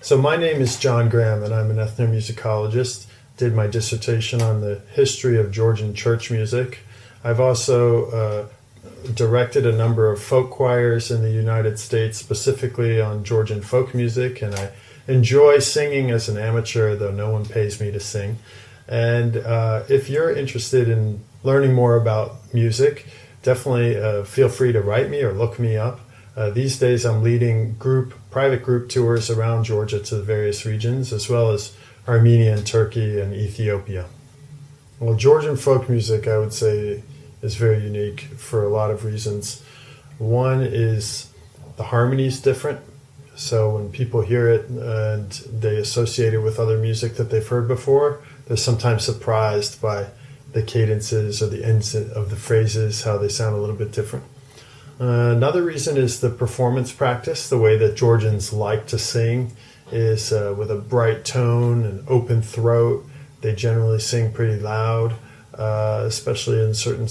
So my name is John Graham, and I'm an ethnomusicologist. Did my dissertation on the history of Georgian church music. I've also directed a number of folk choirs in the United States, specifically on Georgian folk music, and I enjoy singing as an amateur, though no one pays me to sing. And if you're interested in learning more about music, definitely feel free to write me or look me up. These days I'm leading private group tours around Georgia to the various regions, as well as Armenia and Turkey and Ethiopia. Well, Georgian folk music, I would say, is very unique for a lot of reasons. One is the harmony is different. So when people hear it and they associate it with other music that they've heard before, they're sometimes surprised by the cadences or the ends of the phrases, how they sound a little bit different. Another reason is the performance practice. The way that Georgians like to sing is with a bright tone and open throat. They generally sing pretty loud, especially in certain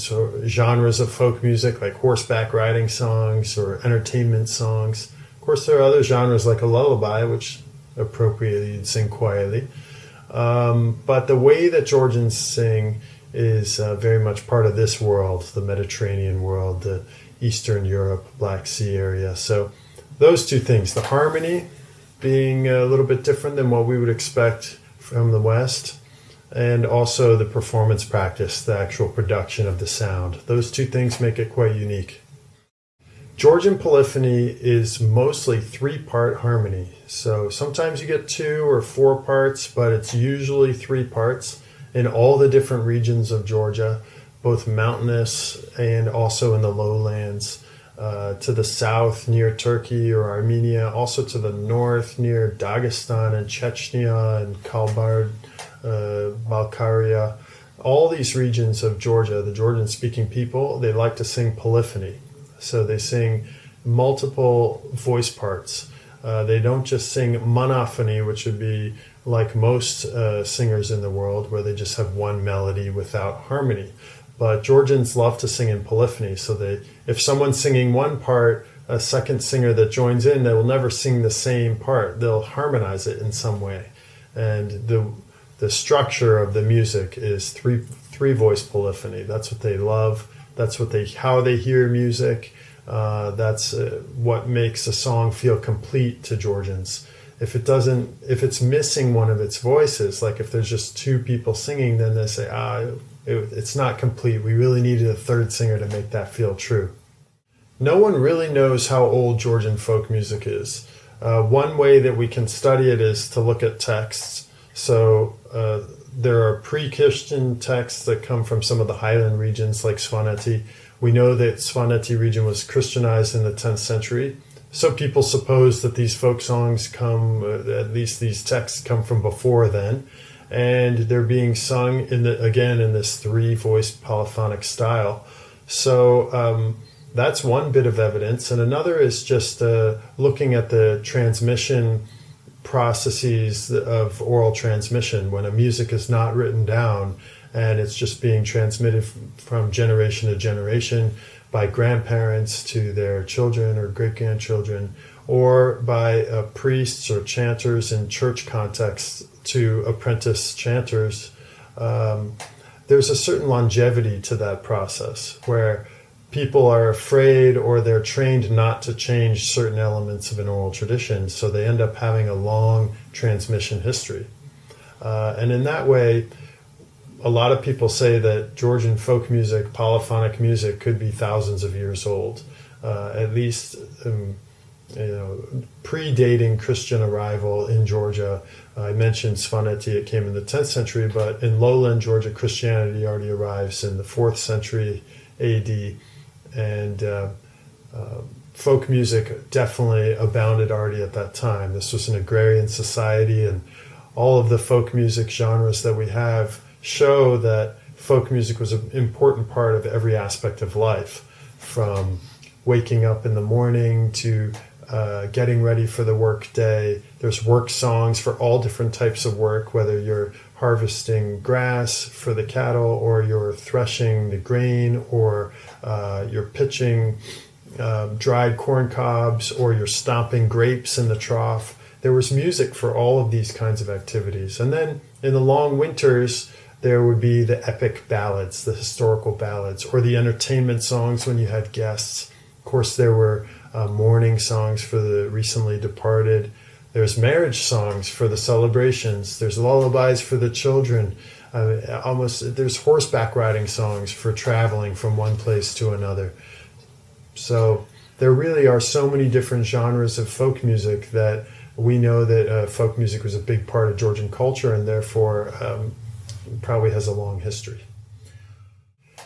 genres of folk music, like horseback riding songs or entertainment songs. Of course, there are other genres like a lullaby, which appropriately you'd sing quietly. But the way that Georgians sing is very much part of this world, the Mediterranean world, the Eastern Europe, Black Sea area. So those two things, the harmony being a little bit different than what we would expect from the West, and also the performance practice, the actual production of the sound. Those two things make it quite unique. Georgian polyphony is mostly 3-part harmony. So sometimes you get 2 or 4 parts, but it's usually 3 parts in all the different regions of Georgia, both mountainous and also in the lowlands, to the south near Turkey or Armenia, also to the north near Dagestan and Chechnya and Balkaria. All these regions of Georgia, the Georgian-speaking people, they like to sing polyphony. So they sing multiple voice parts. They don't just sing monophony, which would be like most singers in the world, where they just have one melody without harmony. But Georgians love to sing in polyphony. So if someone's singing one part, a second singer that joins in, they will never sing the same part. They'll harmonize it in some way. And the structure of the music is three voice polyphony. That's what they love. That's how they hear music. That's what makes a song feel complete to Georgians. If it's missing one of its voices, like if there's just 2 people singing, then they say, it's not complete. We really needed a third singer to make that feel true. No one really knows how old Georgian folk music is. One way that we can study it is to look at texts. So there are pre-Christian texts that come from some of the highland regions like Svaneti. We know that Svaneti region was Christianized in the 10th century. So people suppose that these folk songs at least these texts come from before then. And they're being sung in this 3-voice polyphonic style. So that's one bit of evidence. And another is just looking at the transmission processes of oral transmission, when a music is not written down and it's just being transmitted from generation to generation by grandparents to their children or great-grandchildren, or by priests or chanters in church contexts to apprentice chanters. There's a certain longevity to that process where people are afraid or they're trained not to change certain elements of an oral tradition, so they end up having a long transmission history. And in that way, a lot of people say that Georgian folk music, polyphonic music, could be thousands of years old, at least predating Christian arrival in Georgia. I mentioned Svaneti, it came in the 10th century, but in lowland Georgia, Christianity already arrives in the 4th century AD. And folk music definitely abounded already at that time. This was an agrarian society, and all of the folk music genres that we have show that folk music was an important part of every aspect of life, from waking up in the morning to getting ready for the work day. There's work songs for all different types of work, whether you're harvesting grass for the cattle, or you're threshing the grain, or you're pitching dried corn cobs, or you're stomping grapes in the trough. there was music for all of these kinds of activities. And then in the long winters, there would be the epic ballads, the historical ballads, or the entertainment songs when you had guests. Of course, there were mourning songs for the recently departed. There's marriage songs for the celebrations. There's lullabies for the children. There's horseback riding songs for traveling from one place to another. So there really are so many different genres of folk music that we know that folk music was a big part of Georgian culture, and therefore probably has a long history.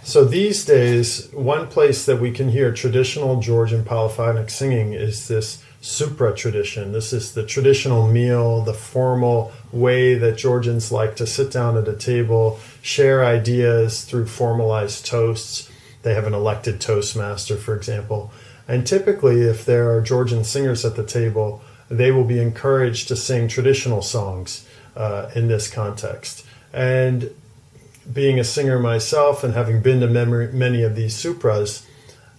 So these days, one place that we can hear traditional Georgian polyphonic singing is this supra tradition. This is the traditional meal, the formal way that Georgians like to sit down at a table, share ideas through formalized toasts. They have an elected toastmaster, for example. And typically, if there are Georgian singers at the table, they will be encouraged to sing traditional songs in this context. And being a singer myself and having been to many of these supras,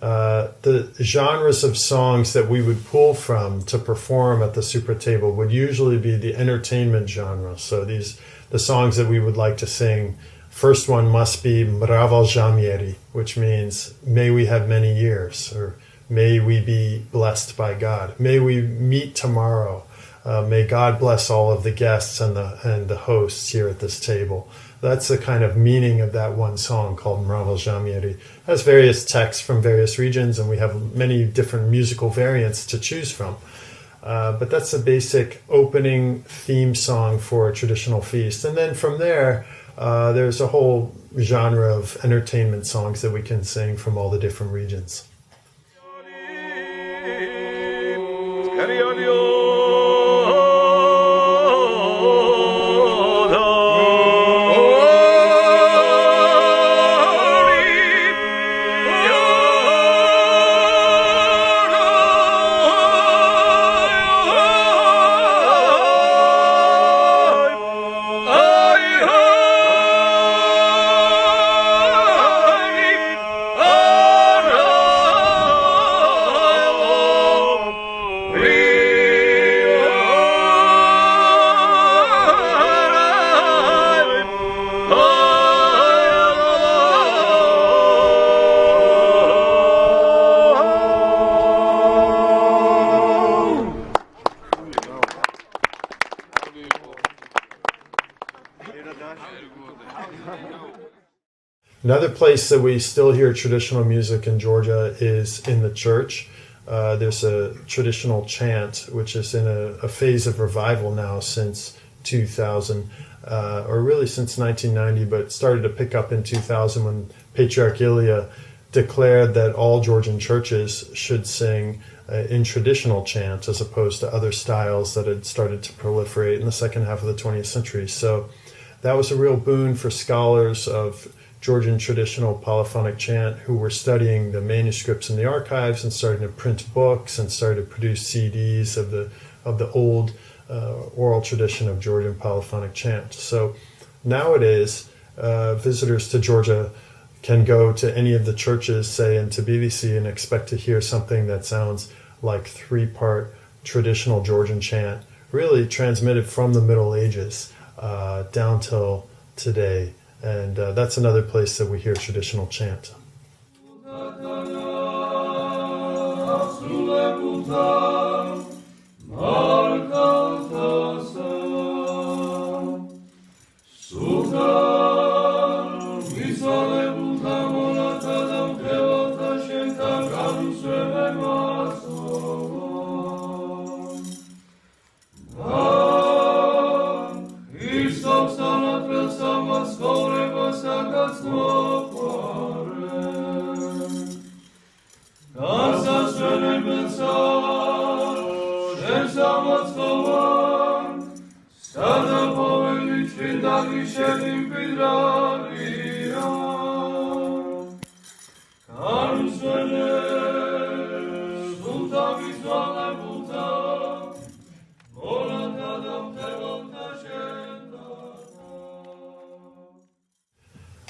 the genres of songs that we would pull from to perform at the supra table would usually be the entertainment genre. So the songs that we would like to sing, first one must be Mravalzhamier, which means may we have many years, or may we be blessed by God. May we meet tomorrow. May God bless all of the guests and the hosts here at this table. That's the kind of meaning of that one song called Mravalzhamier. It has various texts from various regions, and we have many different musical variants to choose from. But that's the basic opening theme song for a traditional feast. And then from there, there's a whole genre of entertainment songs that we can sing from all the different regions. Another place that we still hear traditional music in Georgia is in the church. There's a traditional chant, which is in a phase of revival now since 2000, or really since 1990, but started to pick up in 2000 when Patriarch Ilya declared that all Georgian churches should sing in traditional chant as opposed to other styles that had started to proliferate in the second half of the 20th century. So that was a real boon for scholars of Georgian traditional polyphonic chant who were studying the manuscripts in the archives and starting to print books and started to produce CDs of the old oral tradition of Georgian polyphonic chant. So nowadays, visitors to Georgia can go to any of the churches, say in Tbilisi, and expect to hear something that sounds like three-part traditional Georgian chant, really transmitted from the Middle Ages down till today. And that's another place that we hear traditional chant.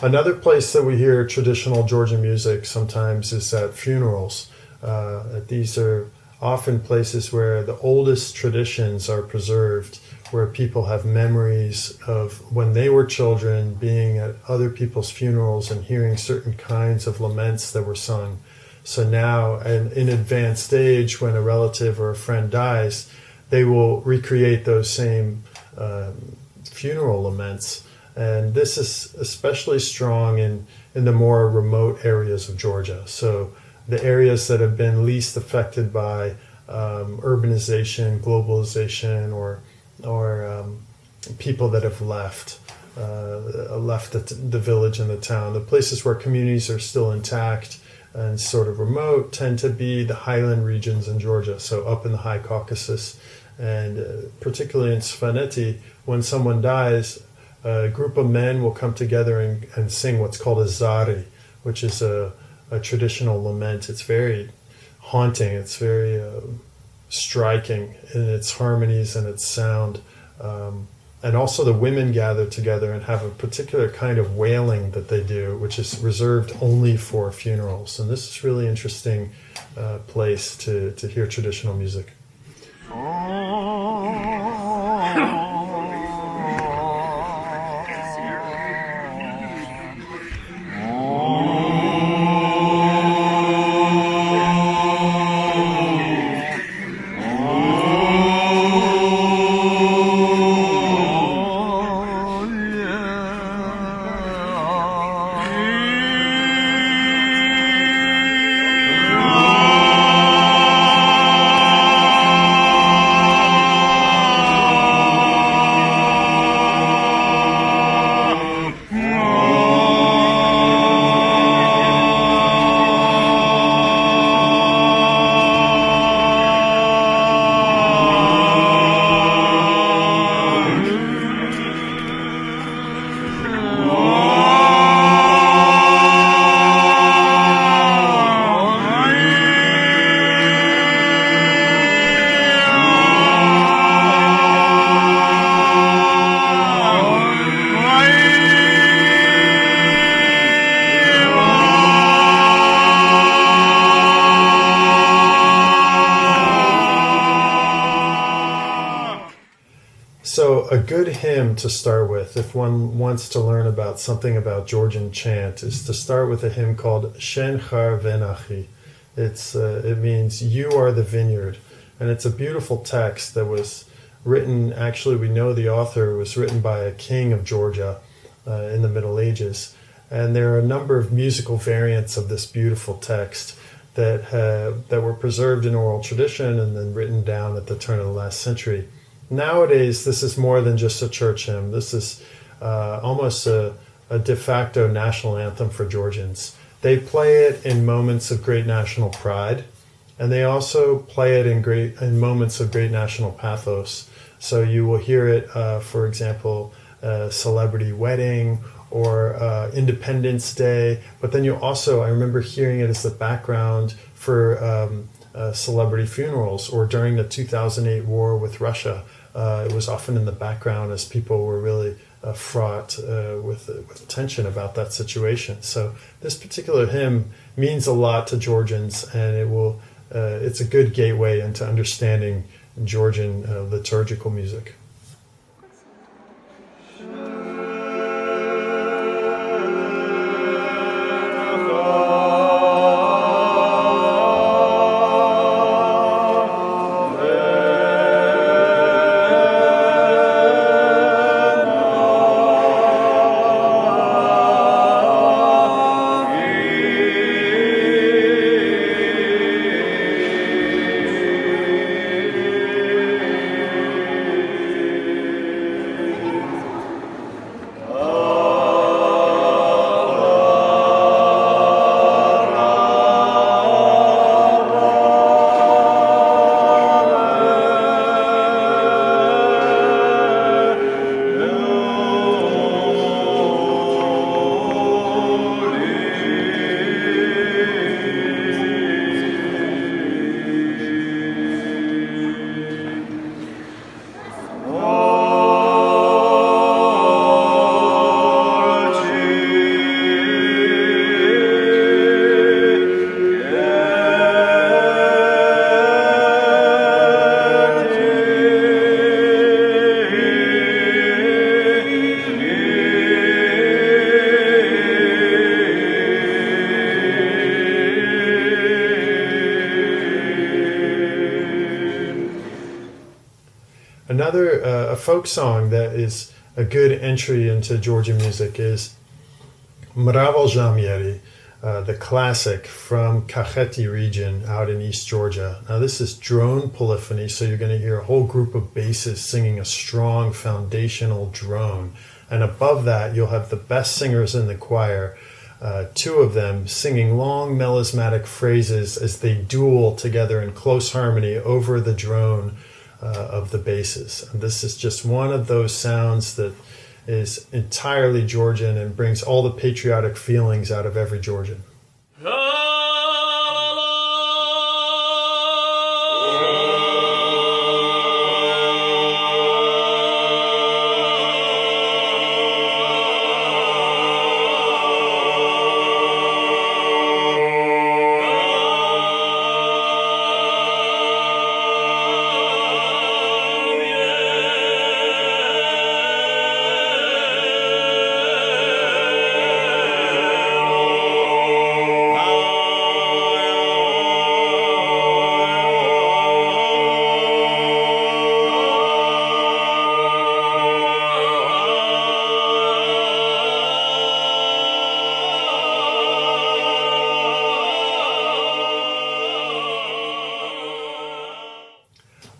Another place that we hear traditional Georgian music sometimes is at funerals. These are often places where the oldest traditions are preserved, where people have memories of when they were children, being at other people's funerals and hearing certain kinds of laments that were sung. So now, in advanced age, when a relative or a friend dies, they will recreate those same funeral laments. And this is especially strong in the more remote areas of Georgia. So the areas that have been least affected by urbanization, globalization, or people that have left the village and the town. The places where communities are still intact and sort of remote tend to be the highland regions in Georgia, so up in the high Caucasus. And particularly in Svaneti, when someone dies, a group of men will come together and sing what's called a zari, which is a traditional lament. It's very haunting. It's very striking in its harmonies and its sound. And also the women gather together and have a particular kind of wailing that they do, which is reserved only for funerals. And this is really interesting place to hear traditional music. So a good hymn to start with, if one wants to learn about something about Georgian chant, is to start with a hymn called Shen, khar, venakhi. It means you are the vineyard, and it's a beautiful text that was written. Actually, we know the author was written by a king of Georgia in the Middle Ages, and there are a number of musical variants of this beautiful text that were preserved in oral tradition and then written down at the turn of the last century. Nowadays, this is more than just a church hymn. This is almost a de facto national anthem for Georgians. They play it in moments of great national pride, and they also play it in moments of great national pathos. So you will hear it, for example, a celebrity wedding or Independence Day. But then I remember hearing it as the background for celebrity funerals, or during the 2008 war with Russia. It was often in the background as people were really fraught with tension about that situation. So this particular hymn means a lot to Georgians, and it's a good gateway into understanding Georgian liturgical music. Another a folk song that is a good entry into Georgian music is Mravalzhamier, the classic from Kakheti region out in East Georgia. Now this is drone polyphony, so you're going to hear a whole group of basses singing a strong foundational drone. And above that, you'll have the best singers in the choir, two of them singing long melismatic phrases as they duel together in close harmony over the drone of the basses. And this is just one of those sounds that is entirely Georgian and brings all the patriotic feelings out of every Georgian.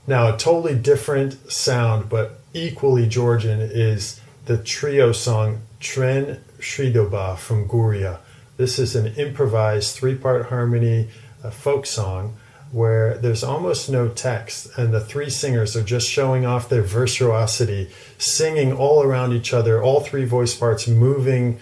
Now, a totally different sound, but equally Georgian, is the trio song Chven Mshvidoba from Guria. This is an improvised three-part harmony folk song where there's almost no text, and the three singers are just showing off their virtuosity, singing all around each other, all three voice parts moving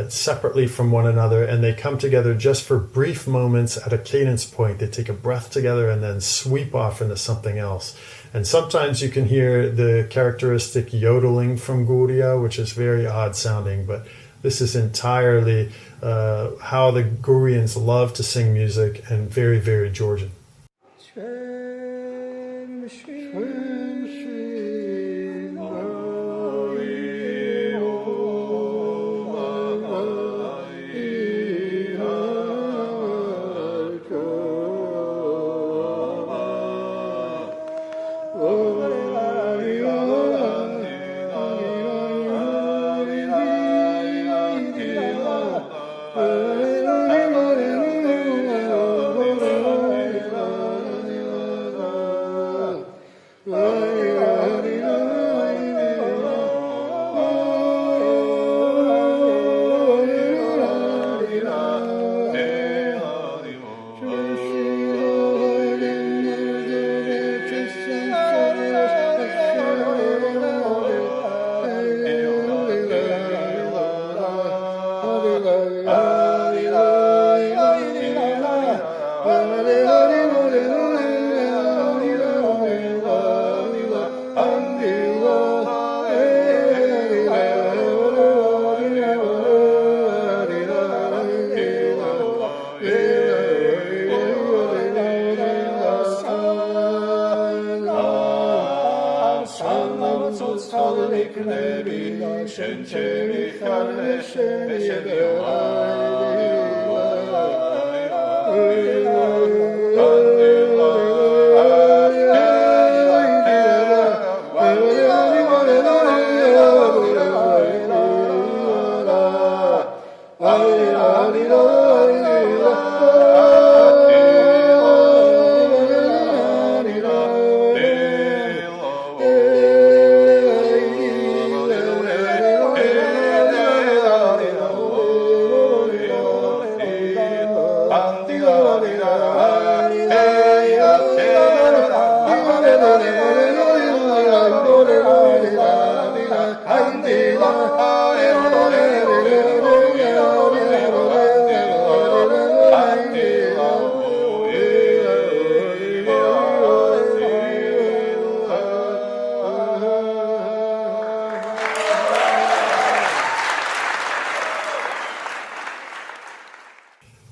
separately from one another, and they come together just for brief moments at a cadence point. They take a breath together and then sweep off into something else. And sometimes you can hear the characteristic yodeling from Guria, which is very odd sounding, but this is entirely how the Gurians love to sing music, and very, very Georgian.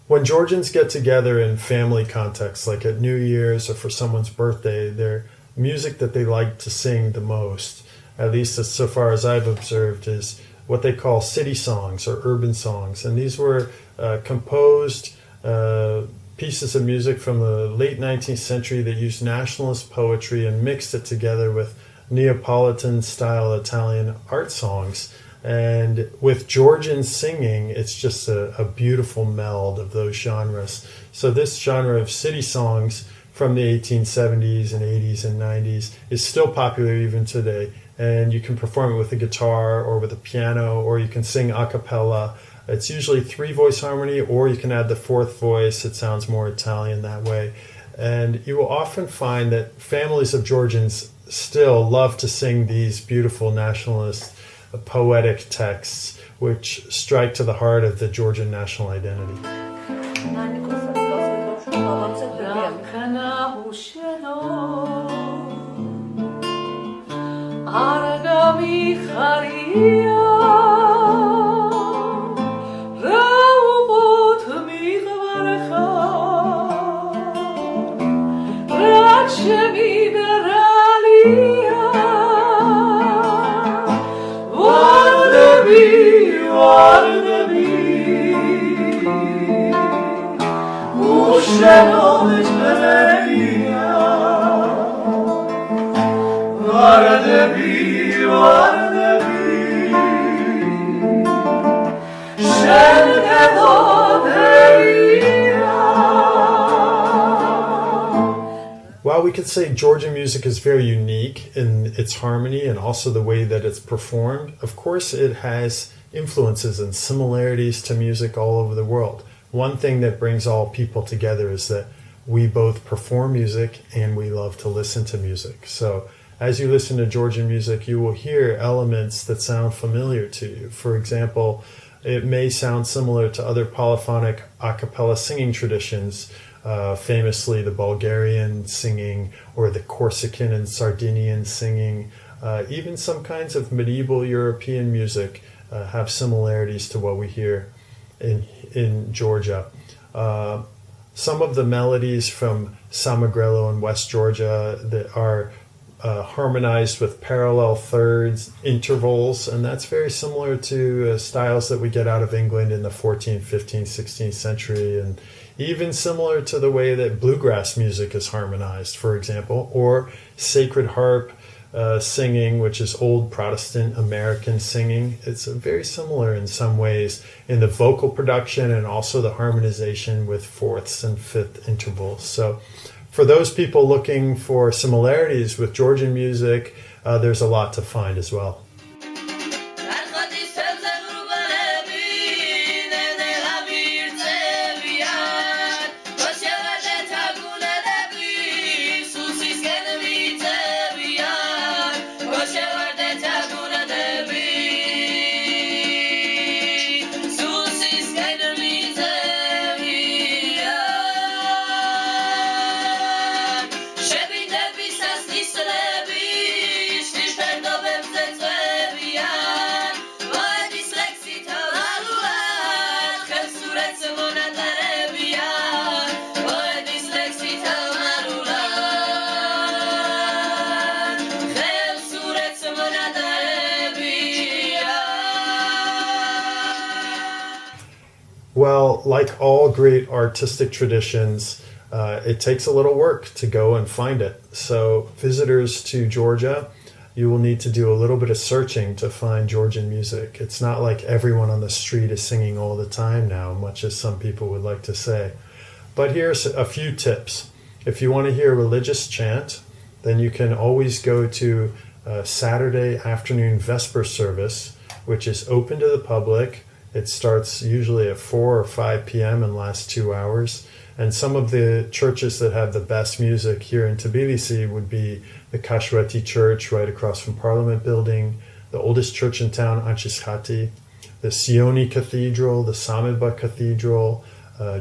When Georgians get together in family contexts, like at New Year's or for someone's birthday, their music that they like to sing the most, at least as so far as I've observed, is what they call city songs or urban songs. And these were composed pieces of music from the late 19th century that used nationalist poetry and mixed it together with Neapolitan-style Italian art songs. And with Georgian singing, it's just a beautiful meld of those genres. So this genre of city songs from the 1870s and 80s and 90s is still popular even today. And you can perform it with a guitar or with a piano, or you can sing a cappella. It's usually 3-voice harmony, or you can add the 4th voice. It sounds more Italian that way. And you will often find that families of Georgians still love to sing these beautiful nationalist poetic texts which strike to the heart of the Georgian national identity. While we could say Georgian music is very unique in its harmony and also the way that it's performed, of course it has influences and similarities to music all over the world. One thing that brings all people together is that we both perform music and we love to listen to music. So as you listen to Georgian music, you will hear elements that sound familiar to you. For example, it may sound similar to other polyphonic a cappella singing traditions, famously the Bulgarian singing or the Corsican and Sardinian singing. Even some kinds of medieval European music have similarities to what we hear in Georgia. Some of the melodies from Samegrelo in West Georgia that are harmonized with parallel thirds, intervals, and that's very similar to styles that we get out of England in the 14th, 15th, 16th century, and even similar to the way that bluegrass music is harmonized, for example, or sacred harp singing, which is old Protestant American singing. It's very similar in some ways in the vocal production and also the harmonization with fourths and fifth intervals. So for those people looking for similarities with Georgian music, there's a lot to find as well. Well, like all great artistic traditions, it takes a little work to go and find it. So visitors to Georgia, you will need to do a little bit of searching to find Georgian music. It's not like everyone on the street is singing all the time now, much as some people would like to say. But here's a few tips. If you want to hear religious chant, then you can always go to Saturday afternoon Vesper service, which is open to the public. It starts usually at 4 or 5 p.m. and lasts 2 hours. And some of the churches that have the best music here in Tbilisi would be the Kashweti Church right across from Parliament Building, the oldest church in town, Anchishkhati, the Sioni Cathedral, the Sameba Cathedral,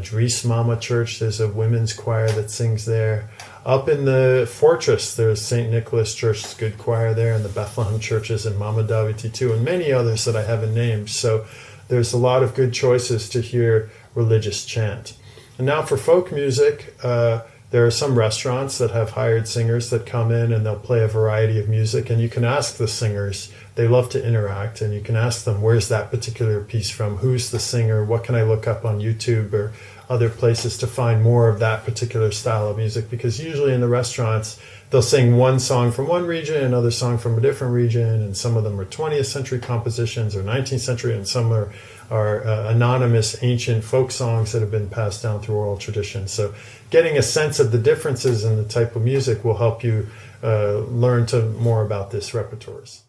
Dris Mama Church. There's a women's choir that sings there. Up in the fortress, there's St. Nicholas Church, good choir there, and the Bethlehem churches and Mama Daviti too, and many others that I haven't named. So there's a lot of good choices to hear religious chant. And now for folk music, there are some restaurants that have hired singers that come in and they'll play a variety of music, and you can ask the singers. They love to interact, and you can ask them, where's that particular piece from? Who's the singer? What can I look up on YouTube or other places to find more of that particular style of music, because usually in the restaurants they'll sing one song from one region, another song from a different region, and some of them are 20th century compositions or 19th century, and some are anonymous ancient folk songs that have been passed down through oral tradition. So getting a sense of the differences in the type of music will help you learn more about this repertoires.